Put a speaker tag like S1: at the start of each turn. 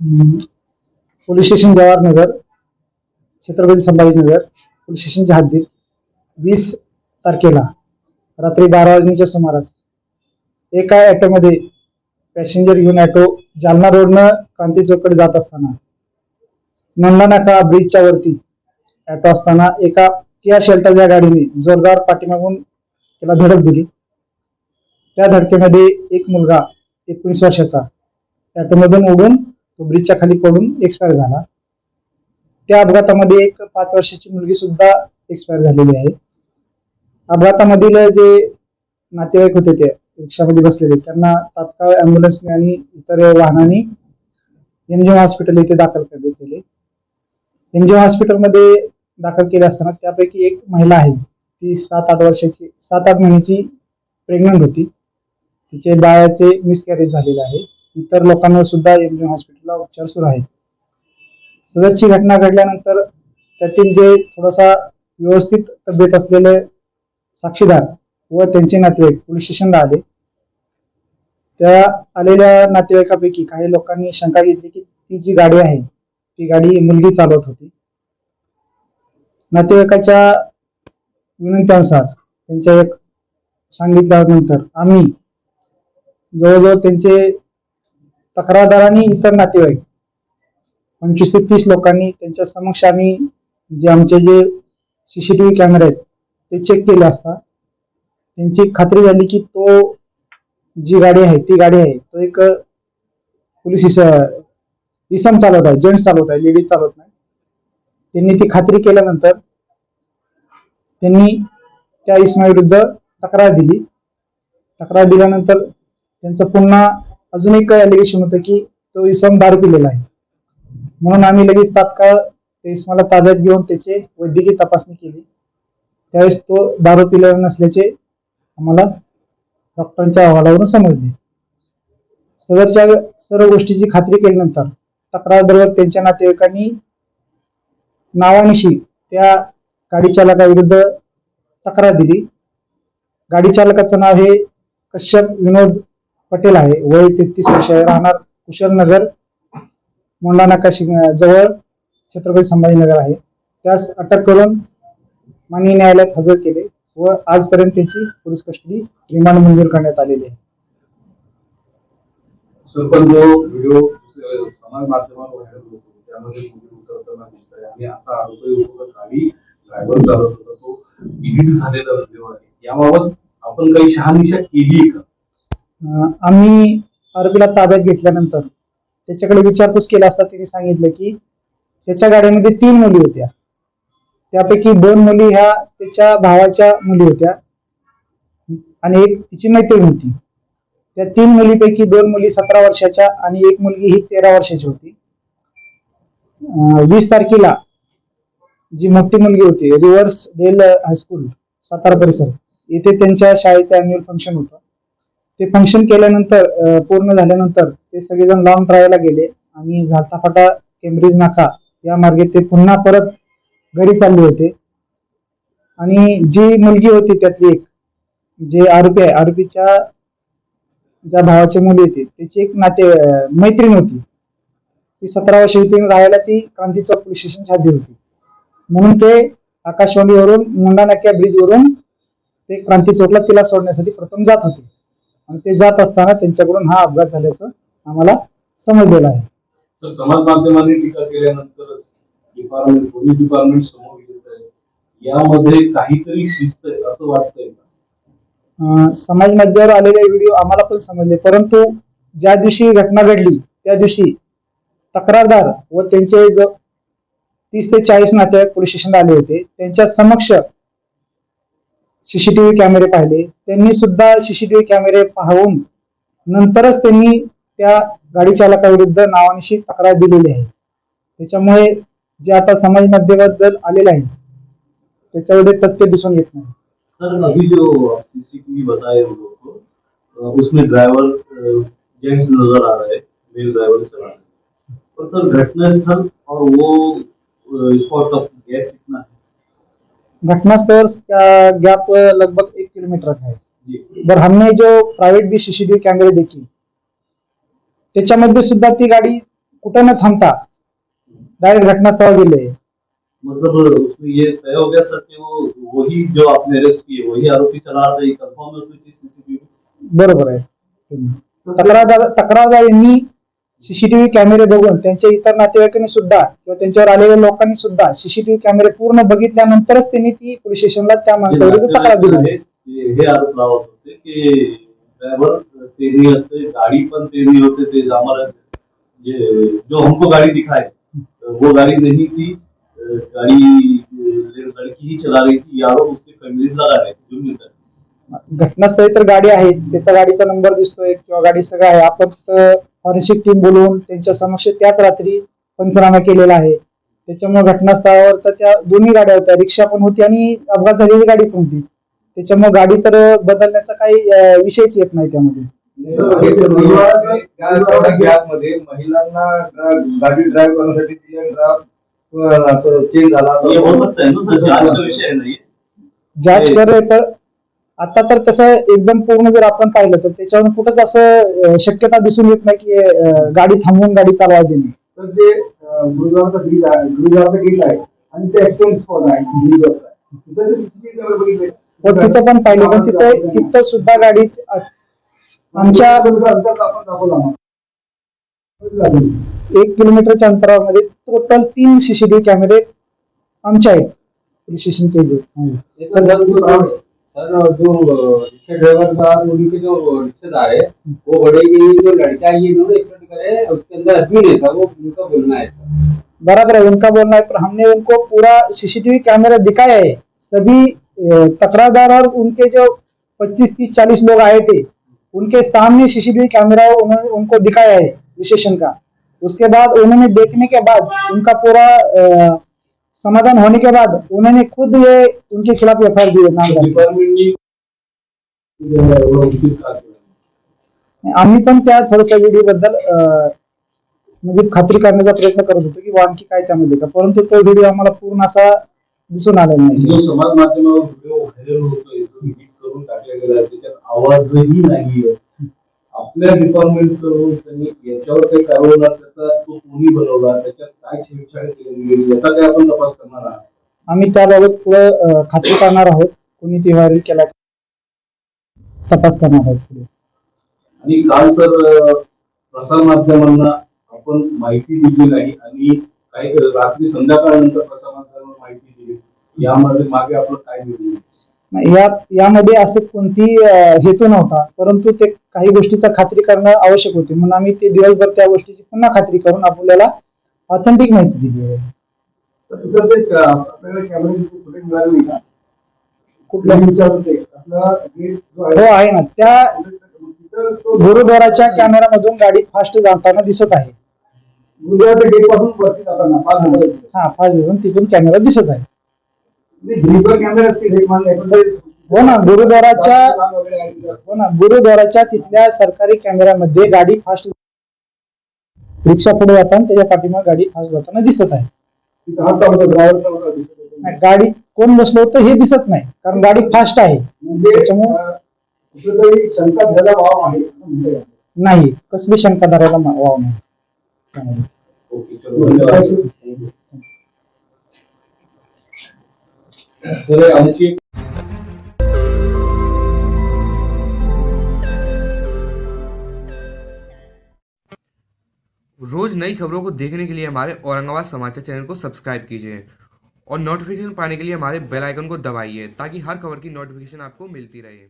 S1: Police station Jawahar Nagar, Chhatrapati Sambhajinagar police स्टेशनच्या हद्दीत 20 तारखेला रात्री 12 वाजण्याच्या सुमारास एका ऑटोमध्ये पॅसेंजर घेऊन ऑटो जालना रोडनं क्रांती चौककडे जात असताना नंदा नाका ब्रिजच्या वरती ऑटो असताना एका किया शेल्टरच्या गाडीने जोरदार पाठीमागून त्याला धडक दिली. त्या धडकेमध्ये एक मुलगा 19 वर्षाचा ऑटोमधून उडून तो ब्रिजच्या खाली पडून एक्सपायर झाला. त्या अपघातामध्ये एक 5 वर्षाची मुलगी सुद्धा एक्सपायर झालेली आहे. अपघातामधील जे नातेवाईक होते ते रिक्षामध्ये बसलेले त्यांना तात्काळ ॲम्ब्युलन्सने आणि इतर वाहनांनी एमजीएम हॉस्पिटल येथे दाखल करण्यात केले. एमजीएम हॉस्पिटलमध्ये दाखल केले असताना त्यापैकी एक महिला आहे ती 7-8 महिन्याची प्रेग्नंट होती. तिचे बाळाचे मिसकॅरेज झालेले आहे. इतर लोकांना सुद्धा एमजीएम हॉस्पिटलला उपचार सुरू आहेत. सदरची घटना घडल्यानंतर त्यातील जे थोडासा व्यवस्थित तब्येत असलेले साक्षीदार व त्यांचे नातेवाईक पोलीस स्टेशनला आले. त्या आलेल्या नातेवाईकापैकी काही लोकांनी शंका घेतली की ती जी गाडी आहे ती गाडी मुलगी चालवत होती. नातेवाईकाच्या विनंतीनुसार त्यांच्या सांगितल्यानंतर आम्ही जवळजवळ त्यांचे तक्रारदारांनी इतर नातेवाईक 25 ते 30 लोकांनी त्यांच्या समक्ष आम्ही जे आमचे जे सीसीटीव्ही कॅमेरे आहेत ते चेक केले असता त्यांची खात्री झाली की तो जी गाडी आहे ती गाडी आहे तो एक पोलीस इसम चालवत आहे, जेंट्स चालवत आहे, लेडीज चालवत नाही. त्यांनी ती खात्री केल्यानंतर त्यांनी त्या इसमाविरुद्ध तक्रार दिली. तक्रार दिल्यानंतर त्यांचं पुन्हा अजून एक ॲलिगेशन होतं की तो इसम दारू पिलेला आहे. म्हणून आम्ही लगेच तात्काळ त्या इसमाला ताब्यात घेऊन त्याची वैद्यकीय तपासणी केली. त्यावेळेस तो दारू पिलेला नसल्याचे आम्हाला डॉक्टरांच्या अहवालावरून समजले. सदरच्या सर्व गोष्टीची खात्री केल्यानंतर तक्रारदार त्यांच्या नातेवाईकांनी नावानिशी त्या गाडी चालकाविरुद्ध तक्रार दिली. गाडी चालकाचं नाव हे कश्यप विनोद पटेल आहे. वय 33 वर्ष आहे. राहणार कुशलनगर मोंडा नाका जवळ छत्रपती संभाजीनगर आहे. त्यास अटक करून माननीय न्यायालयात हजर केले व आजपर्यंत त्यांची पोलीस कस्टडी रिमांड मंजूर करण्यात आलेली आहे.
S2: पण जो व्हिडिओ समाज माध्यमावर व्हायरल होतो त्यामध्ये उतरताना दिसतंय आणि असा आरोपही होतो गाडी ड्रायव्हर चालवत होता तो एडिट झालेला व्हिडिओ आहे. याबाबत आपण काही शहानिशा केली का?
S1: आम्ही आरोपीला ताब्यात घेतल्यानंतर त्याच्याकडे विचारपूस केला असता त्यांनी सांगितलं की त्याच्या गाडीमध्ये 3 मुली होत्या. त्यापैकी 2 मुली ह्या त्याच्या भावाच्या मुली होत्या आणि एक तिची मैत्रीण होती. त्या 3 मुलीपैकी 2 मुली 17 वर्षाच्या आणि एक मुलगी ही 13 वर्षाची होती. 20 तारखेला जी मोठी मुलगी होती रिव्हर्स डेल हायस्कूल सातारा परिसर येथे त्यांच्या शाळेचं अॅन्युअल फंक्शन होतं. ते फंक्शन केल्यानंतर पूर्ण झाल्यानंतर ते सगळेजण लॉंग ड्राईव्हला गेले आणि झाटाफाटा केम्ब्रिज नाका या मार्गे ते पुन्हा परत घरी चालले होते. आणि जी मुलगी होती त्यातली एक जे आरोपी आहे आरोपीच्या ज्या भावाची मुली होती त्याची एक मैत्रीण होती. ती 17 वर्षाची राहायला ती क्रांती चौक पोलीस स्टेशनच्या हद्दीत होती. म्हणून ते आकाशवाणीवरून मुंडा नाक्या ब्रिजवरून ते क्रांती चौकला तिला सोडण्यासाठी प्रथम जात होते आणि ते जात असताना त्यांच्याकडून हा अपघात झाल्याचं आम्हाला समजलेलं आहे.
S2: समाज माध्यमांनी टीका केल्यानंतर पोलीस डिपार्टमेंट समोर येत आहे. यामध्ये काहीतरी शिस्त आहे असं वाटतंय का?
S1: समाज माध्यमावर आलेले व्हिडिओ आम्हाला पण समजले, परंतु ज्या दिवशी घटना घडली त्या दिवशी तक्रारदार व त्यांचे 30 ते 40 नातेवाईक पोलीस स्टेशनला आले होते. त्यांच्या समक्ष सीसीटीव्ही कॅमेरे पाहिले. त्यांनी सुद्धा सीसीटीव्ही कॅमेरे पाहून नंतरच त्यांनी त्या गाडी चालकाविरुद्ध नावानिशी तक्रार दिलेली आहे. त्याच्यामुळे जे आता समाज माध्यमाबद्दल आलेलं आहे त्याच्यामध्ये तथ्य दिसून येत नाही.
S2: सर अभी जो सीसीटीवी बताए वो लोग उसमें ड्राइवर जेंट्स नजर आ रहा है, मेल ड्राइवर चला रहा है. पर सर घटनास्थल और वो स्पॉट का गैप कितना है?
S1: घटनास्थल का गैप लगभग 1 किलोमीटर है. पर हमने जो प्राइवेट भी सीसीटीवी कैमरे देखी त्याच्यामध्ये सुद्धा ती गाडी कुठं न थांबता डायरेक्ट घटनास्थळावर गेले.
S2: मतलब उसमें ये तय हो गया सर कि वो वही जो आपने अरेस्ट किए वही आरोपी चला रहा था, ये कंफर्म है उसमें सीसीटीवी?
S1: बरोबर आहे. तक्रारदार यांनी सीसीटीव्ही कॅमेरे बघून त्यांच्या इतर नातेवाईकांनी सुद्धा किंवा त्यांच्यावर आलेल्या लोकांनी सुद्धा सीसीटीव्ही कॅमेरे पूर्ण बघितल्यानंतरच त्यांनी ती पोलीस स्टेशनला त्या माणसाविरुद्ध तक्रार दिली.
S2: हे आरोप लावत होते की ड्रायव्हर तेनी असते, गाड़ी पण तेनी होते, ते हमारा ये जो हमको गाड़ी दिखाए वो गाड़ी नहीं थी, गाड़ी लड़की ही चला रही थी, ये आरोप उसके फैमिली लगा रहे थे जो मिलता है.
S1: घटनास्थळी तर गाडी आहे, त्याचा गाडीचा नंबर दिसतोय किंवा गाडी सगळं आहे. आपण फॉरेन्सिक टीम बोलवून त्यांच्या समक्ष त्याच रात्री पंचनामा केलेला आहे. त्याच्यामुळे घटनास्थळावर तर त्या दोन्ही गाड्या होत्या, रिक्षा पण होती आणि अपघात झालेली गाडी पण होती. त्याच्यामुळे गाडी तर बदलण्याचा काही विषयच येत नाही त्यामध्ये.
S3: मध्ये महिलांना गाडी ड्राईव्ह करण्यासाठी चेंज झाला
S2: ये हो सकता है ना सर, जांच का विषय है ना ये.
S1: जांच करे तर आता तर तसं एकदम पूर्ण जर आपण पाहिलं तर त्याच्यावर कुठंच असं शक्यता दिसून येत नाही की गाडी थांबवून गाडी चालवायची नाही.
S3: तर ते गुरुद्वाराचा ब्रिज आहे, गुरुद्वाराचा गेट आहे आणि ते ऍक्सिडेंट स्पॉट आहे ब्रिजवरचा. तिथे सीसीटीव्ही कॅमेरा बघितले,
S1: तिथं पण पाहिलं, पण तिथं सुद्धा गाडी आमच्या
S3: आपण दाखवला
S1: 1 किलोमीटरच्या अंतरामध्ये टोटल 3 सीसीटीव्ही कॅमेरे आमचे आहेत पोलीस स्टेशनचे.
S3: सर जो रिक्शा ड्राइवर था उनके जो रिश्तेदार है वो बड़े की जो लड़का ये इन्होंने एक्सपेक्ट करे उसके अंदर आदमी नहीं था, वो उनका बोलना है सर.
S1: बराबर है, उनका बोलना है, पर हमने उनको पूरा सीसीटीवी कैमरा दिखाया है. सभी तकरारदार और उनके जो 25, 30, 40 लोग आए थे उनके सामने सीसीटीवी कैमरा उन्होंने उनको दिखाया है स्टेशन का. उसके बाद उन्होंने देखने के बाद उनका पूरा समाधान होने के बाद उन्होंने खुद ये उनके खिलाफ एफआईआर दी है. आम्ही पण त्या थोडस व्हिडिओ बद्दल म्हणजे खात्री करण्याचा प्रयत्न करत होतो की आणखी काय त्यामध्ये का, परंतु तो व्हिडिओ आम्हाला पूर्ण असा दिसून आलेला नाही.
S2: जो समाज माध्यमावर व्हिडिओ व्हायरल होतोय, जो एडिट करून टाकला गेला त्याच्यात आवाजही नाहीये. आपल्या डिपार्टमेंट कडून याच्यावर काही कारवाई होणार, त्याचा तो कोणी बनवला, त्याच्यात काय छेडछाड केली गेली, याचा काय आपण तपास करणार आहात?
S1: आम्ही त्याबाबत पुढे खात्री करणार आहोत. कोणी ती व्हायरल केला तपास करणार आहोत पुढे.
S2: आणि काल सर प्रसार माध्यमांना आपण माहिती दिली नाही आणि काही रात्री संध्याकाळनंतर प्रसार माध्यमांना माहिती दिली, यामध्ये मागे आपलं काय दिलं?
S1: यामध्ये असे कोणती हेतू नव्हता, परंतु ते काही गोष्टीचा खात्री करणं आवश्यक होते म्हणून आम्ही ते दिवसभर त्या गोष्टीची पुन्हा खात्री करून आपल्याला ऑथेंटिक माहिती दिली आहे. हो आहे ना, त्या गुरुद्वाराच्या कॅमेरामधून गाडी फास्ट जाताना दिसत आहे.
S3: गुरुद्वाराच्या गेट पासून वरती जाताना
S1: फास्ट जाऊन तिथून कॅमेरा दिसत आहे.
S3: कॅमेरा
S1: हो ना, गुरुद्वाराच्या तिथल्या सरकारी कॅमेऱ्यामध्ये गाडी फास्ट रिक्षा पुढे जाताना त्याच्या पाठीमागे गाडी फास्ट जाताना दिसत आहे. गाडी कोण बसलो होतं हे दिसत नाही, कारण गाडी फास्ट आहे.
S3: त्याच्यामुळे शंका धरायला वाव आहे
S1: नाही, कसली शंका धरायला वाव नाही.
S4: रोज नई खबरों को देखने के लिए हमारे औरंगाबाद समाचार चैनल को सब्सक्राइब कीजिए और नोटिफिकेशन पाने के लिए हमारे बेल आइकन को दबाइए ताकि हर खबर की नोटिफिकेशन आपको मिलती रहे.